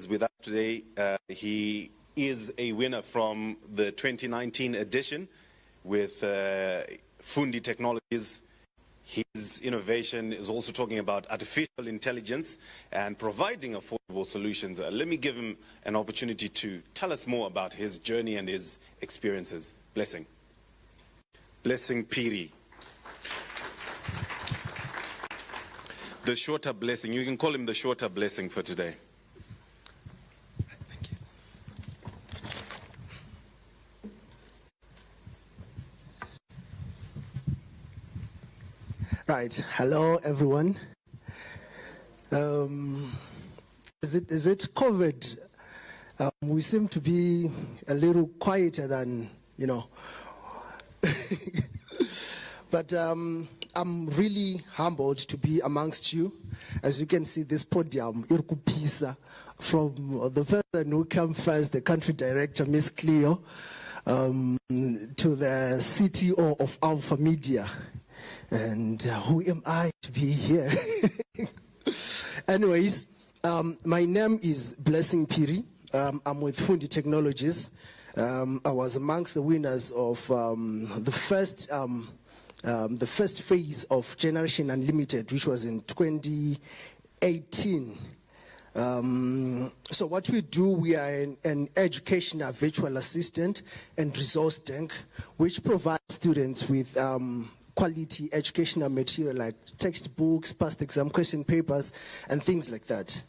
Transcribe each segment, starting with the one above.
With us today. He is a winner from the 2019 edition with Phiri Technologies. His innovation is also talking about artificial intelligence and providing affordable solutions. Let me give him an opportunity to tell us more about his journey and his experiences. Blessing. Blessing Phiri. The shorter Blessing. You can call him the shorter Blessing for today. Right. Hello, everyone. Is it COVID? We seem to be a little quieter than, But I'm really humbled to be amongst you. As you can see, this podium, Irkupisa, from the person who came first, the country director, Miss Cleo, to the CTO of Alpha Media. And who am I to be here? Anyways, my name is Blessing Phiri. I'm with Phiri Technologies. I was amongst the winners of the first phase of Generation Unlimited, which was in 2018. So what we do, we are an educational virtual assistant and resource bank, which provides students with quality educational material like textbooks, past exam question papers, and things like that.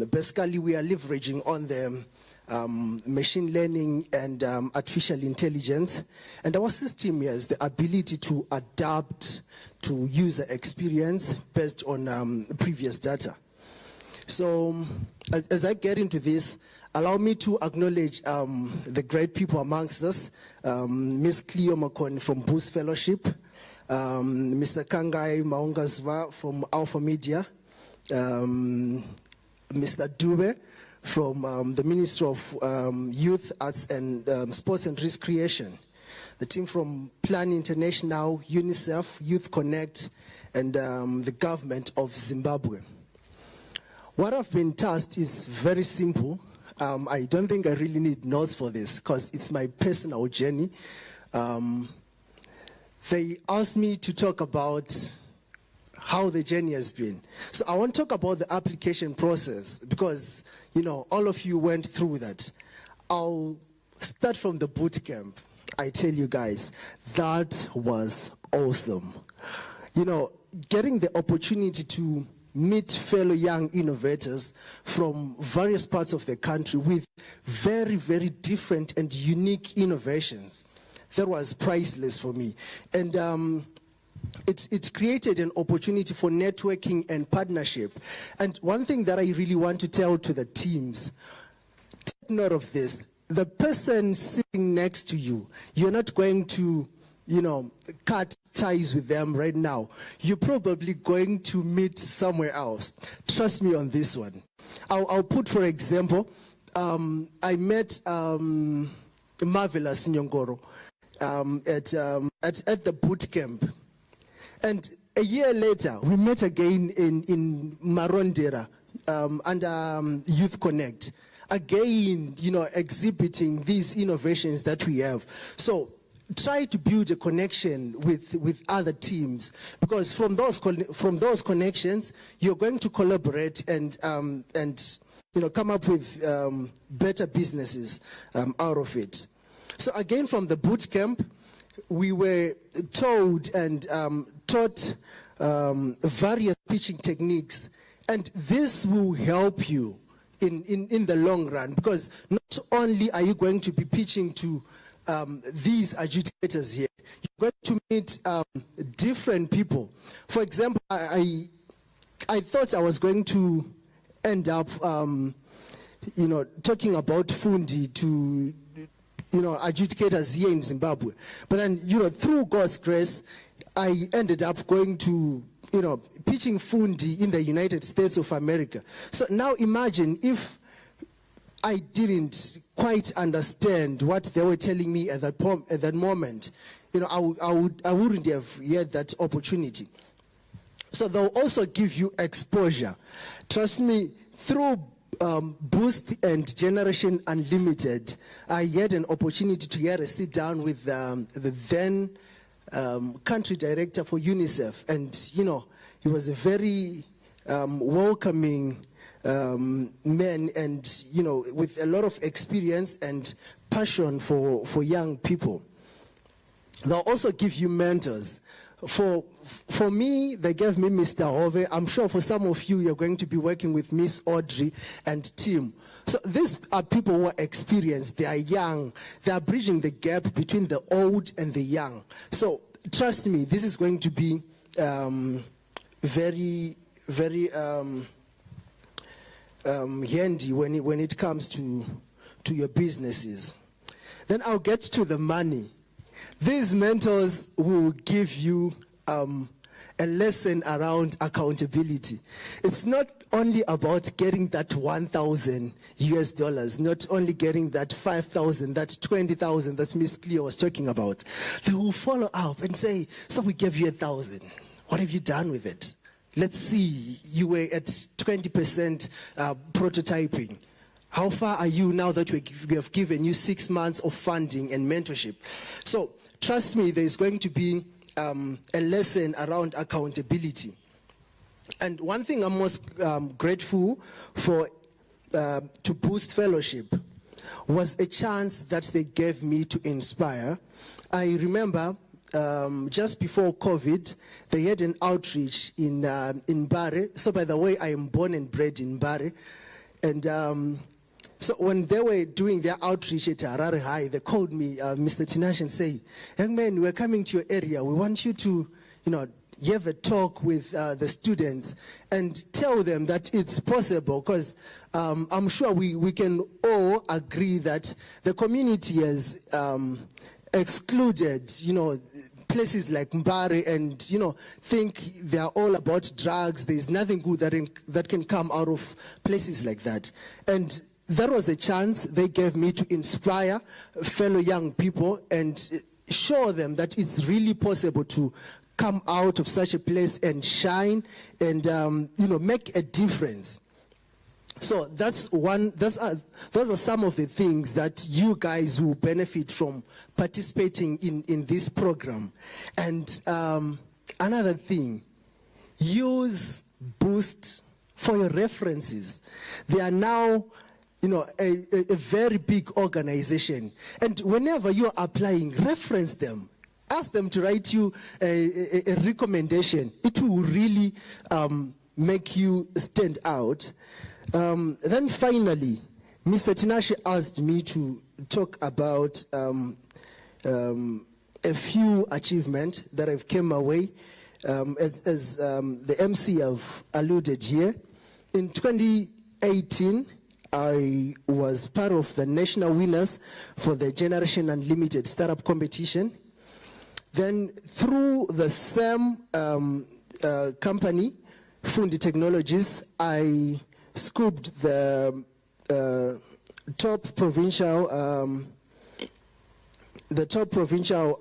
Basically, we are leveraging on the machine learning and artificial intelligence. And our system has the ability to adapt to user experience based on previous data. So as I get into this, allow me to acknowledge the great people amongst us. Ms. Cleo Makoni from Boost Fellowship, Mr. Kangai Maungazva from Alpha Media, Mr. Dube from the Ministry of Youth, Arts and Sports and Recreation, the team from Plan International, UNICEF, Youth Connect, and the government of Zimbabwe. What I've been tasked is very simple. I don't think I really need notes for this because it's my personal journey. They asked me to talk about how the journey has been. So I want to talk about the application process because, all of you went through that. I'll start from the boot camp. I tell you guys, that was awesome. Getting the opportunity to meet fellow young innovators from various parts of the country with very, very different and unique innovations. That was priceless for me. And it created an opportunity for networking and partnership. And one thing that I really want to tell to the teams, take note of this. The person sitting next to you, you're not going to cut ties with them right now. You're probably going to meet somewhere else. Trust me on this one. I'll put, for example, I met Marvelous Nyongoro at the boot camp. And a year later, we met again in Marondera under Youth Connect. Again, exhibiting these innovations that we have. So try to build a connection with other teams, because from those connections, you're going to collaborate and come up with better businesses out of it. So again, from the boot camp, we were told and taught various pitching techniques, and this will help you in the long run, because not only are you going to be pitching to these adjudicators here, you're going to meet different people. For example, I thought I was going to end up, talking about Fundi to, adjudicators here in Zimbabwe. But then, through God's grace, I ended up going to, pitching Fundi in the United States of America. So now imagine if I didn't quite understand what they were telling me at that moment. I wouldn't have had that opportunity. So they'll also give you exposure. Trust me, through Boost and Generation Unlimited, I had an opportunity to hear a sit down with the then country director for UNICEF, and he was a very welcoming man, and with a lot of experience and passion for young people. They'll also give you mentors. For me, they gave me Mr. Hove. I'm sure for some of you, you're going to be working with Miss Audrey and Tim. So these are people who are experienced. They are young. They are bridging the gap between the old and the young. So trust me, this is going to be very, very handy when it comes to your businesses. Then I'll get to the money. These mentors will give you a lesson around accountability. It's not only about getting that 1,000 US dollars, not only getting that 5,000, that 20,000 that Miss Cleo was talking about. They will follow up and say, so we gave you 1,000. What have you done with it? Let's see, you were at 20% prototyping. How far are you now that we have given you 6 months of funding and mentorship? So trust me, there's going to be a lesson around accountability. And one thing I'm most grateful for to Boost Fellowship was a chance that they gave me to inspire. I remember just before COVID, they had an outreach in Mbare. So by the way, I am born and bred in Mbare. And so when they were doing their outreach at Harare High, they called me, Mr. Tinashe, and say, young man, we're coming to your area. We want you to, have a talk with the students and tell them that it's possible, because I'm sure we can all agree that the community has excluded, places like Mbare and, think they're all about drugs. There's nothing good that can come out of places like that. And that was a chance they gave me to inspire fellow young people and show them that it's really possible to come out of such a place and shine and, make a difference. So those are some of the things that you guys will benefit from participating in this program. And another thing, use Boost for your references. They are now a very big organization. And whenever you are applying, reference them. Ask them to write you a recommendation. It will really make you stand out. Then finally, Mr. Tinashe asked me to talk about a few achievements that have come away. As the MC have alluded here, in 2018, I was part of the national winners for the Generation Unlimited Startup Competition. Then through the same company, Phiri Technologies, I scooped the top provincial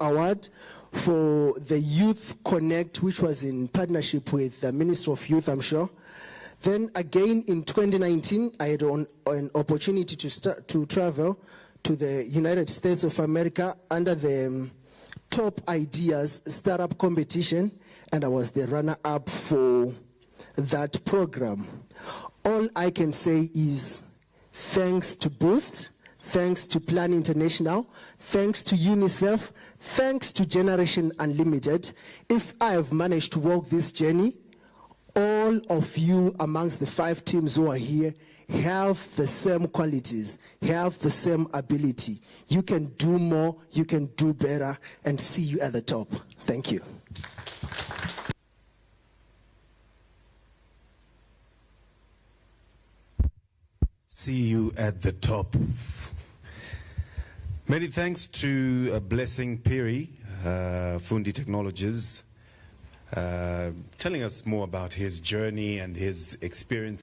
award for the Youth Connect, which was in partnership with the Ministry of Youth, I'm sure. Then again in 2019, I had an opportunity to travel to the United States of America under the Top Ideas Startup Competition, and I was the runner-up for that program. All I can say is thanks to Boost, thanks to Plan International, thanks to UNICEF, thanks to Generation Unlimited. If I have managed to walk this journey, all of you amongst the 5 teams who are here have the same qualities, have the same ability. You can do more, you can do better, and see you at the top. Thank you. See you at the top. Many thanks to Blessing Phiri, Phiri Technologies, telling us more about his journey and his experience.